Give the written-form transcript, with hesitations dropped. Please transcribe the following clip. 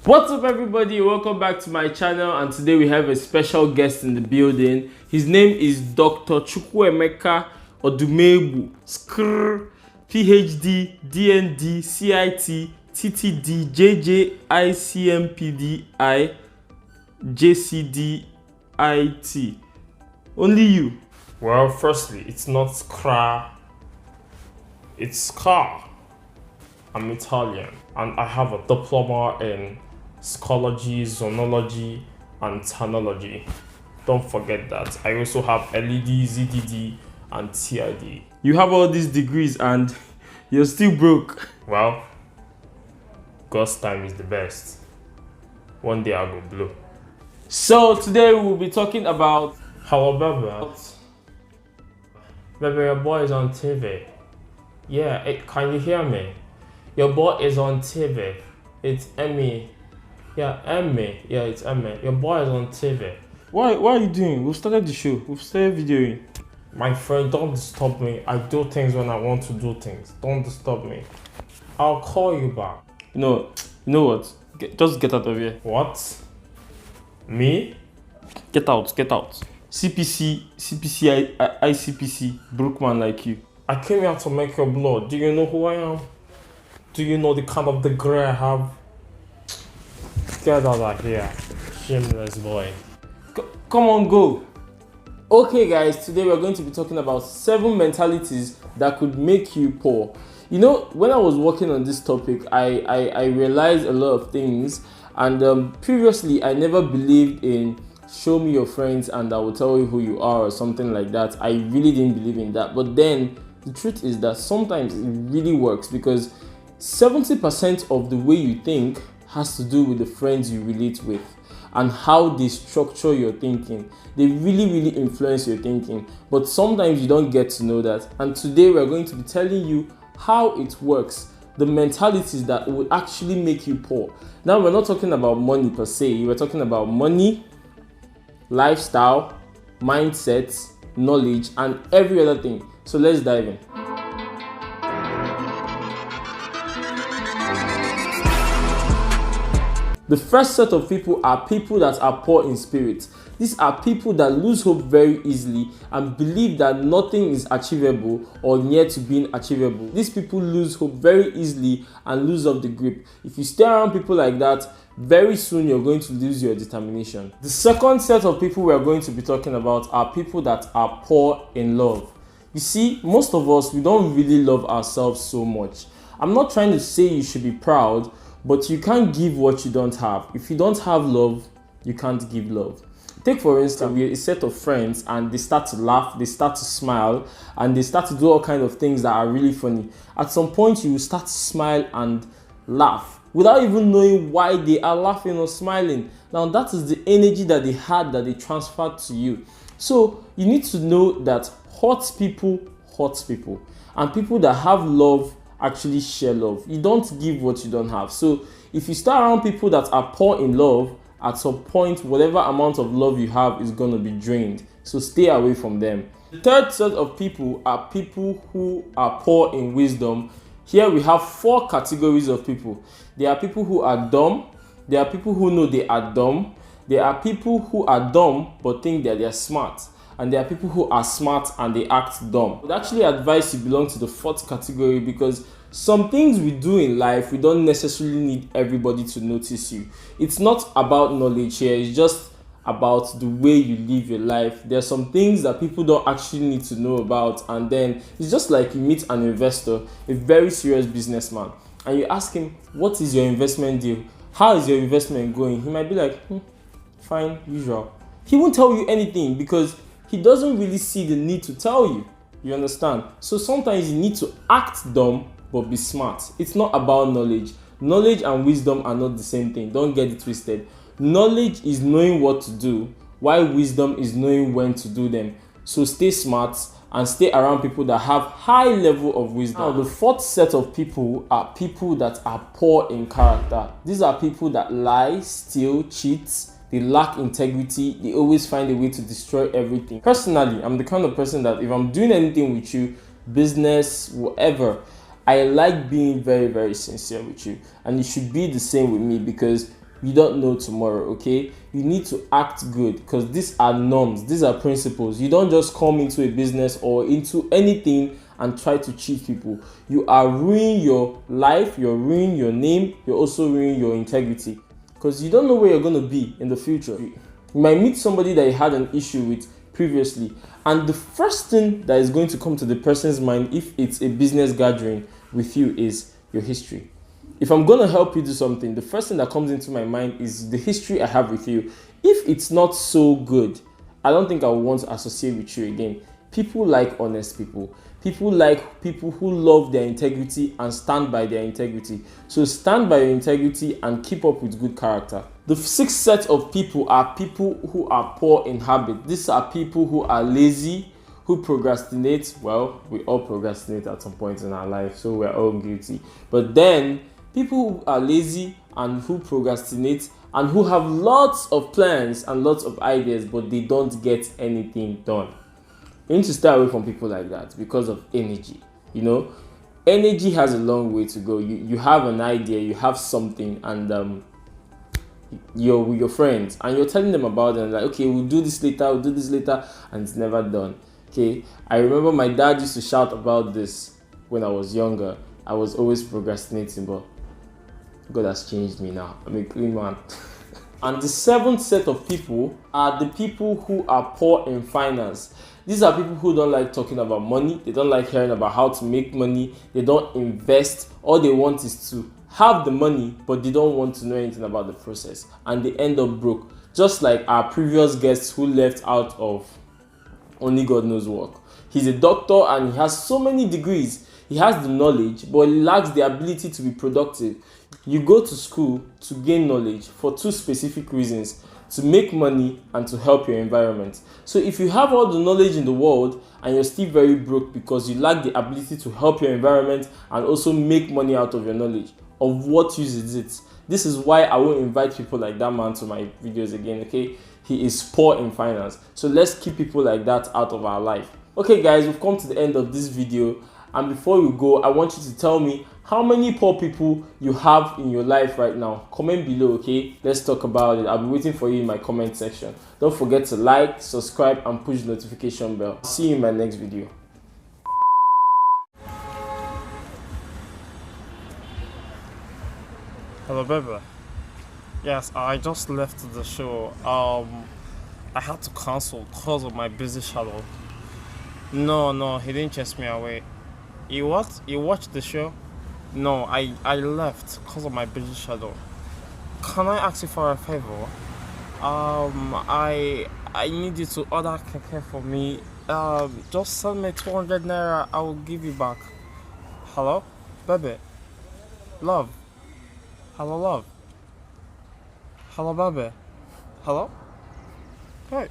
What's up everybody, welcome back to my channel, and today we have a special guest in the building. His name is Dr. Chukwuemeka Odumegwu, PhD, DND, CIT, TTD, JJICMPDI, JCDIT. Only you. Well, firstly, it's not skra, it's ska. I'm Italian and I have a diploma in Scology, Zonology, and Tanology. Don't forget that. I also have LED, ZDD, and TID. You have all these degrees and you're still broke. Well, God's time is the best. One day I'll go blow. So today we'll be talking about... Hello, baby. Baby, your boy is on TV. Yeah, can you hear me? Your boy is on TV. It's Emmy. Yeah, Emmy. Yeah, it's Emmy. Your boy is on TV. What are you doing? We've started the show. We've started videoing. My friend, don't disturb me. I do things when I want to do things. Don't disturb me. I'll call you back. You know what? Just get out of here. What? Me? Get out. CPC, ICPC, broke man like you. I came here to make your blood. Do you know who I am? Do you know the kind of degree I have? Get out of here, shameless boy. Come on, go. Okay guys, today we're going to be talking about 7 mentalities that could make you poor. You know, when I was working on this topic, I realized a lot of things, and previously I never believed in show me your friends and I will tell you who you are or something like that. I really didn't believe in that, but then the truth is that sometimes it really works, because 70% of the way you think has to do with the friends you relate with and how they structure your thinking. They really influence your thinking, but sometimes you don't get to know that. And today we're going to be telling you how it works, the mentalities that would actually make you poor. Now, we're not talking about money per se, we're talking about money, lifestyle, mindsets, knowledge, and every other thing. So let's dive in. The first set of people are people that are poor in spirit. These are people that lose hope very easily and believe that nothing is achievable or near to being achievable. These people lose hope very easily and lose up the grip. If you stay around people like that, very soon you're going to lose your determination. The second set of people we are going to be talking about are people that are poor in love. You see, most of us, we don't really love ourselves so much. I'm not trying to say you should be proud, but you can't give what you don't have. If you don't have love, you can't give love. Take for instance, we're a set of friends and they start to laugh, they start to smile, and they start to do all kinds of things that are really funny. At some point, you will start to smile and laugh without even knowing why they are laughing or smiling. Now, that is the energy that they had, that they transferred to you. So you need to know that hurt people, and people that have love actually share love. You don't give what you don't have. So if you start around people that are poor in love, at some point whatever amount of love you have is going to be drained. So stay away from them. The third set of people are people who are poor in wisdom. Here we have 4 categories of people. There are people who are dumb, there are people who know they are dumb, there are people who are dumb but think that they are smart, and there are people who are smart and they act dumb. I would actually advise you belong to the 4th category, because some things we do in life, we don't necessarily need everybody to notice you. It's not about knowledge here, it's just about the way you live your life. There are some things that people don't actually need to know about, and then it's just like you meet an investor, a very serious businessman, and you ask him, what is your investment deal? How is your investment going? He might be like, fine, usual. He won't tell you anything because he doesn't really see the need to tell you. You understand? So sometimes you need to act dumb but be smart. It's not about knowledge. Knowledge and wisdom are not the same thing. Don't get it twisted. Knowledge is knowing what to do, while wisdom is knowing when to do them. So stay smart and stay around people that have high level of wisdom. Now, the 4th set of people are people that are poor in character. These are people that lie, steal, cheat. They lack integrity. They always find a way to destroy everything. Personally, I'm the kind of person that if I'm doing anything with you, business, whatever, I like being very sincere with you, and it should be the same with me, because You don't know tomorrow, okay? You need to act good because these are norms, these are principles. You don't just come into a business or into anything and try to cheat people. You are ruining your life, you're ruining your name, you're also ruining your integrity because you don't know where you're going to be in the future. You might meet somebody that you had an issue with previously, and the first thing that is going to come to the person's mind if it's a business gathering with you is your history. If I'm going to help you do something, the first thing that comes into my mind is the history I have with you. If it's not so good, I don't think I will want to associate with you again. People like honest people. People like people who love their integrity and stand by their integrity. So stand by your integrity and keep up with good character. The sixth set of people are people who are poor in habit. These are people who are lazy, who procrastinate. Well, we all procrastinate at some point in our life, so we're all guilty. But then, people who are lazy and who procrastinate and who have lots of plans and lots of ideas, but they don't get anything done. You need to stay away from people like that because of energy. You know, energy has a long way to go. You have an idea, you have something, and you're with your friends and you're telling them about it, and like, okay, we'll do this later, and it's never done. Okay, I remember my dad used to shout about this when I was younger. I was always procrastinating, but God has changed me now. I'm a clean man. And the seventh set of people are the people who are poor in finance. These are people who don't like talking about money. They don't like hearing about how to make money. They don't invest. All they want is to have the money, but they don't want to know anything about the process. And they end up broke. Just like our previous guest who left out of only God knows work. He's a doctor and he has so many degrees. He has the knowledge, but he lacks the ability to be productive. You go to school to gain knowledge for two specific reasons: to make money and to help your environment. So if you have all the knowledge in the world and you're still very broke because you lack the ability to help your environment and also make money out of your knowledge, of what use is it? This is why I won't invite people like that man to my videos again, okay? He is poor in finance. So let's keep people like that out of our life. Okay guys, we've come to the end of this video. And before you go, I want you to tell me how many poor people you have in your life right now. Comment below, okay? Let's talk about it. I'll be waiting for you in my comment section. Don't forget to like, subscribe, and push the notification bell. See you in my next video. Hello, baby. Yes, I just left the show. I had to cancel because of my busy schedule. No, he didn't chase me away. You what? You watched the show? No, I left because of my busy schedule. Can I ask you for a favor? I need you to order keke for me. Just send me 200 naira. I will give you back. Hello, baby. Love. Hello, love. Hello, baby. Hello. Hey.